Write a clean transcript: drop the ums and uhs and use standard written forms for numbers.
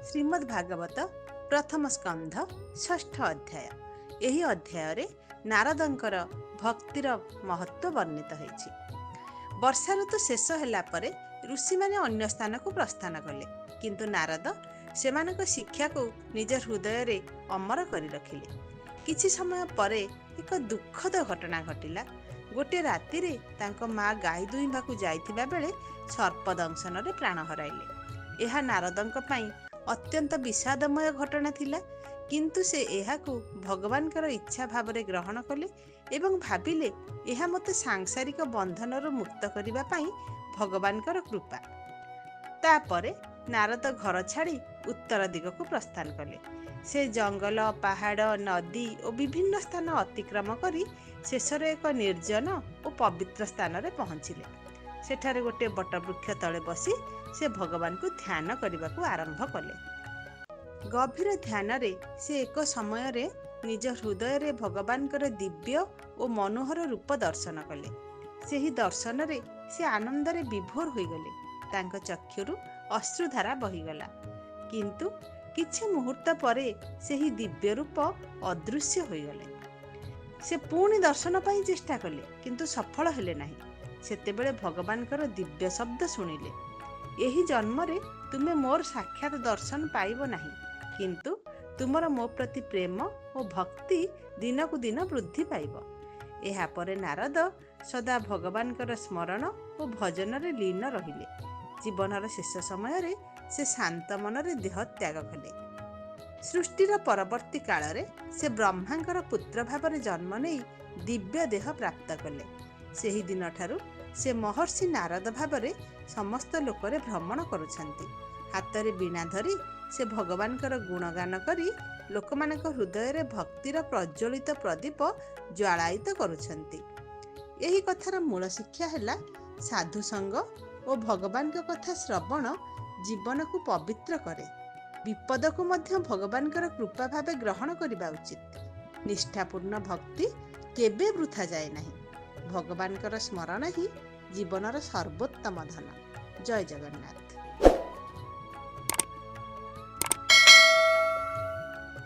ଶ୍ରୀମଦ୍ ଭାଗବତ ପ୍ରଥମ ସ୍କନ୍ଧ ଷଷ୍ଠ ଅଧ୍ୟାୟ। ଏହି ଅଧ୍ୟାୟରେ ନାରଦଙ୍କର ଭକ୍ତିର ମହତ୍ତ୍ୱ ବର୍ଣ୍ଣିତ ହୋଇଛି। ବର୍ଷା ଋତୁ ଶେଷ ହେଲା ପରେ ଋଷିମାନେ ଅନ୍ୟ ସ୍ଥାନକୁ ପ୍ରସ୍ଥାନ କଲେ, କିନ୍ତୁ ନାରଦ ସେମାନଙ୍କ ଶିକ୍ଷାକୁ ନିଜ ହୃଦୟରେ ଅମର କରି ରଖିଲେ। କିଛି ସମୟ ପରେ ଏକ ଦୁଃଖଦ ଘଟଣା ଘଟିଲା। ଗୋଟିଏ ରାତିରେ ତାଙ୍କ ମା ଗାଈ ଦୁହିଁବାକୁ ଯାଇଥିବା ବେଳେ ସର୍ପ ଦଂଶନରେ ପ୍ରାଣ ହରାଇଲେ। ଏହା ନାରଦଙ୍କ ପାଇଁ ଅତ୍ୟନ୍ତ ବିଷାଦମୟ ଘଟଣା ଥିଲା, କିନ୍ତୁ ସେ ଏହାକୁ ଭଗବାନଙ୍କର ଇଚ୍ଛା ଭାବରେ ଗ୍ରହଣ କଲେ ଏବଂ ଭାବିଲେ ଏହା ମୋତେ ସାଂସାରିକ ବନ୍ଧନରୁ ମୁକ୍ତ କରିବା ପାଇଁ ଭଗବାନଙ୍କର କୃପା। ତାପରେ ନାରଦ ଘର ଛାଡ଼ି ଉତ୍ତର ଦିଗକୁ ପ୍ରସ୍ଥାନ କଲେ। ସେ ଜଙ୍ଗଲ, ପାହାଡ଼, ନଦୀ ଓ ବିଭିନ୍ନ ସ୍ଥାନ ଅତିକ୍ରମ କରି ଶେଷରେ ଏକ ନିର୍ଜନ ଓ ପବିତ୍ର ସ୍ଥାନରେ ପହଞ୍ଚିଲେ। ସେଠାରେ ଗୋଟିଏ ବଟବୃକ୍ଷ ତଳେ ବସି ସେ ଭଗବାନଙ୍କୁ ଧ୍ୟାନ କରିବାକୁ ଆରମ୍ଭ କଲେ। ଗଭୀର ଧ୍ୟାନରେ ସେ ଏକ ସମୟରେ ନିଜ ହୃଦୟରେ ଭଗବାନଙ୍କର ଦିବ୍ୟ ଓ ମନୋହର ରୂପ ଦର୍ଶନ କଲେ। ସେହି ଦର୍ଶନରେ ସେ ଆନନ୍ଦରେ ବିଭୋର ହୋଇଗଲେ। ତାଙ୍କ ଚକ୍ଷୁରୁ ଅଶ୍ରୁଧାରା ବହିଗଲା। କିନ୍ତୁ କିଛି ମୁହୂର୍ତ୍ତ ପରେ ସେହି ଦିବ୍ୟ ରୂପ ଅଦୃଶ୍ୟ ହୋଇଗଲେ। ସେ ପୁଣି ଦର୍ଶନ ପାଇଁ ଚେଷ୍ଟା କଲେ, କିନ୍ତୁ ସଫଳ ହେଲେ ନାହିଁ। ସେତେବେଳେ ଭଗବାନଙ୍କର ଦିବ୍ୟ ଶବ୍ଦ ଶୁଣିଲେ, ଏହି ଜନ୍ମରେ ତୁମେ ମୋର ସାକ୍ଷାତ ଦର୍ଶନ ପାଇବ ନାହିଁ, କିନ୍ତୁ ତୁମର ମୋ ପ୍ରତି ପ୍ରେମ ଓ ଭକ୍ତି ଦିନକୁ ଦିନ ବୃଦ୍ଧି ପାଇବ। ଏହାପରେ ନାରଦ ସଦା ଭଗବାନଙ୍କର ସ୍ମରଣ ଓ ଭଜନରେ ଲୀନ ରହିଲେ। ଜୀବନର ଶେଷ ସମୟରେ ସେ ଶାନ୍ତ ମନରେ ଦେହ ତ୍ୟାଗ କଲେ। ସୃଷ୍ଟିର ପରବର୍ତ୍ତୀ କାଳରେ ସେ ବ୍ରହ୍ମାଙ୍କର ପୁତ୍ର ଭାବରେ ଜନ୍ମ ନେଇ ଦିବ୍ୟ ଦେହ ପ୍ରାପ୍ତ କଲେ। ସେହି ଦିନଠାରୁ ସେ ମହର୍ଷି ନାରଦ ଭାବରେ ସମସ୍ତ ଲୋକରେ ଭ୍ରମଣ କରୁଛନ୍ତି। ହାତରେ ବୀଣା ଧରି ସେ ଭଗବାନଙ୍କର ଗୁଣଗାନ କରି ଲୋକମାନଙ୍କ ହୃଦୟରେ ଭକ୍ତିର ପ୍ରଜ୍ୱଳିତ ପ୍ରଦୀପ ଜ୍ୱାଳାୟିତ କରୁଛନ୍ତି। ଏହି କଥାର ମୂଳ ଶିକ୍ଷା ହେଲା, ସାଧୁ ସଙ୍ଗ ଓ ଭଗବାନଙ୍କ କଥା ଶ୍ରବଣ ଜୀବନକୁ ପବିତ୍ର କରେ। ବିପଦକୁ ମଧ୍ୟ ଭଗବାନଙ୍କର କୃପା ଭାବେ ଗ୍ରହଣ କରିବା ଉଚିତ। ନିଷ୍ଠାପୂର୍ଣ୍ଣ ଭକ୍ତି କେବେ ବୃଥା ଯାଏ ନାହିଁ। ଭଗବାନଙ୍କର ସ୍ମରଣ ହିଁ ଜୀବନର ସର୍ବୋତ୍ତମ ଧନ। ଜୟ ଜଗନ୍ନାଥ।